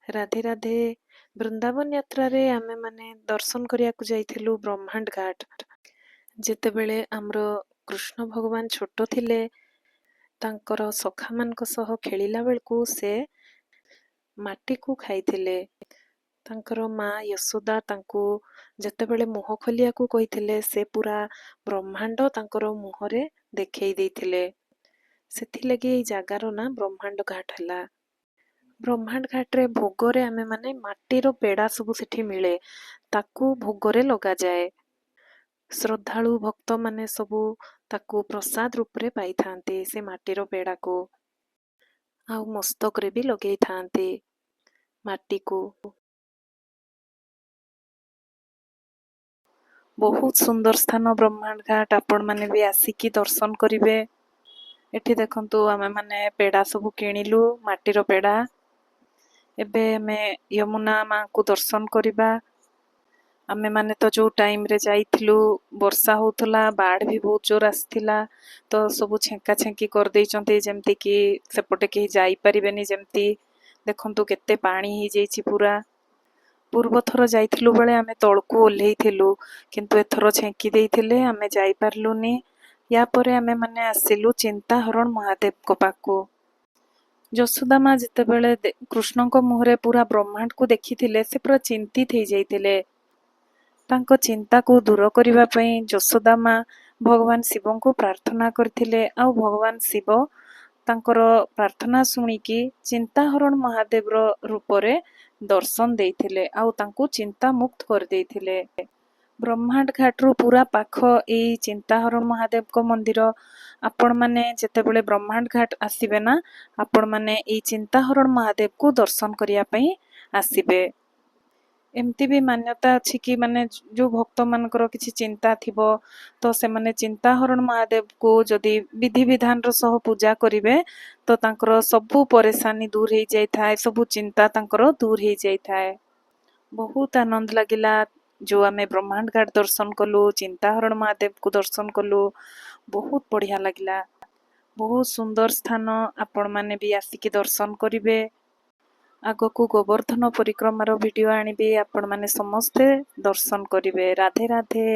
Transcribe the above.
ରାଧେ ରାଧେ। ବୃନ୍ଦାବନ ଯାତ୍ରାରେ ଆମେ ମାନେ ଦର୍ଶନ କରିବାକୁ ଯାଇଥିଲୁ ବ୍ରହ୍ମାଣ୍ଡ ଘାଟ। ଯେତେବେଳେ ଆମର କୃଷ୍ଣ ଭଗବାନ ଛୋଟ ଥିଲେ, ତାଙ୍କର ସଖାମାନଙ୍କ ସହ ଖେଳିଲା ବେଳକୁ ସେ ମାଟିକୁ ଖାଇଥିଲେ। ତାଙ୍କର ମା ଯଶୋଦା ତାଙ୍କୁ ଯେତେବେଳେ ମୁହଁ ଖୋଲିବାକୁ କହିଥିଲେ, ସେ ପୁରା ବ୍ରହ୍ମାଣ୍ଡ ତାଙ୍କର ମୁହଁରେ ଦେଖେଇ ଦେଇଥିଲେ। ସେଥିଲାଗି ଏଇ ଜାଗାର ନାଁ ବ୍ରହ୍ମାଣ୍ଡ ଘାଟ ହେଲା। ବ୍ରହ୍ମାଣ୍ଡ ଘାଟରେ ଭୋଗରେ ଆମେ ମାନେ ମାଟିର ପେଡା ସବୁ ସେଠି ମିଳେ, ତାକୁ ଭୋଗରେ ଲଗାଯାଏ। ଶ୍ରଦ୍ଧାଳୁ ଭକ୍ତମାନେ ସବୁ ତାକୁ ପ୍ରସାଦ ରୂପରେ ପାଇଥାନ୍ତି, ସେ ମାଟିର ପେଡାକୁ। ଆଉ ମସ୍ତକରେ ବି ଲଗେଇଥାନ୍ତି ମାଟିକୁ। ବହୁତ ସୁନ୍ଦର ସ୍ଥାନ ବ୍ରହ୍ମାଣ୍ଡ ଘାଟ, ଆପଣ ମାନେ ବି ଆସିକି ଦର୍ଶନ କରିବେ। ଏଠି ଦେଖନ୍ତୁ, ଆମେ ମାନେ ପେଡା ସବୁ କିଣିଲୁ, ମାଟିର ପେଡା। ଏବେ ଆମେ ଯମୁନା ମାଙ୍କୁ ଦର୍ଶନ କରିବା। ଆମେ ମାନେ ତ ଯୋଉ ଟାଇମରେ ଯାଇଥିଲୁ ବର୍ଷା ହଉଥିଲା, ବାଢ ବି ବହୁତ ଜୋର ଆସିଥିଲା, ତ ସବୁ ଛେଙ୍କା ଛେଙ୍କି କରିଦେଇଛନ୍ତି, ଯେମିତି କି ସେପଟେ କେହି ଯାଇପାରିବେନି। ଯେମିତି ଦେଖନ୍ତୁ କେତେ ପାଣି ହେଇଯାଇଛି ପୁରା। ପୂର୍ବ ଥର ଯାଇଥିଲୁ ବେଳେ ଆମେ ତଳକୁ ଓହ୍ଲେଇଥିଲୁ, କିନ୍ତୁ ଏଥର ଛେଙ୍କି ଦେଇଥିଲେ ଆମେ ଯାଇପାରିଲୁନି। ୟା ପରେ ଆମେ ମାନେ ଆସିଲୁ ଚିନ୍ତାହରଣ ମହାଦେବଙ୍କ ପାଖକୁ। ଯଶୋଦା ମା ଯେତେବେଳେ କୃଷ୍ଣଙ୍କ ମୁହଁରେ ପୁରା ବ୍ରହ୍ମାଣ୍ଡକୁ ଦେଖିଥିଲେ, ସେ ପୁରା ଚିନ୍ତିତ ହେଇଯାଇଥିଲେ। ତାଙ୍କ ଚିନ୍ତାକୁ ଦୂର କରିବା ପାଇଁ ଯଶୋଦା ମା ଭଗବାନ ଶିବଙ୍କୁ ପ୍ରାର୍ଥନା କରିଥିଲେ, ଆଉ ଭଗବାନ ଶିବ ତାଙ୍କର ପ୍ରାର୍ଥନା ଶୁଣିକି ଚିନ୍ତାହରଣ ମହାଦେବର ରୂପରେ ଦର୍ଶନ ଦେଇଥିଲେ, ଆଉ ତାଙ୍କୁ ଚିନ୍ତା ମୁକ୍ତ କରିଦେଇଥିଲେ। ବ୍ରହ୍ମାଣ୍ଡ ଘାଟରୁ ପୁରା ପାଖ ଏଇ ଚିନ୍ତାହରଣ ମହାଦେବଙ୍କ ମନ୍ଦିର। ଆପଣ ମାନେ ଯେତେବେଳେ ବ୍ରହ୍ମାଣ୍ଡ ଘାଟ ଆସିବେ ନା, ଆପଣ ମାନେ ଏଇ ଚିନ୍ତାହରଣ ମହାଦେବକୁ ଦର୍ଶନ କରିବା ପାଇଁ ଆସିବେ। ଏମିତି ବି ମାନ୍ୟତା ଅଛି କି ମାନେ ଯୋଉ ଭକ୍ତ ମାନଙ୍କର କିଛି ଚିନ୍ତା ଥିବ, ତ ସେମାନେ ଚିନ୍ତାହରଣ ମହାଦେବକୁ ଯଦି ବିଧିବିଧାନର ସହ ପୂଜା କରିବେ, ତ ତାଙ୍କର ସବୁ ପରେଶାନୀ ଦୂର ହେଇଯାଇଥାଏ, ସବୁ ଚିନ୍ତା ତାଙ୍କର ଦୂର ହେଇଯାଇଥାଏ। ବହୁତ ଆନନ୍ଦ ଲାଗିଲା ଯୋଉ ଆମେ ବ୍ରହ୍ମାଣ୍ଡ ଘାଟ ଦର୍ଶନ କଲୁ, ଚିନ୍ତାହରଣ ମହାଦେବକୁ ଦର୍ଶନ କଲୁ। ବହୁତ ବଢିଆ ଲାଗିଲା। ବହୁତ ସୁନ୍ଦର ସ୍ଥାନ, ଆପଣ ମାନେ ବି ଆସିକି ଦର୍ଶନ କରିବେ। ଆଗକୁ ଗୋବର୍ଦ୍ଧନ ପରିକ୍ରମାର ଭିଡିଓ ଆଣିବି, ଆପଣ ମାନେ ସମସ୍ତେ ଦର୍ଶନ କରିବେ। ରାଧେ ରାଧେ।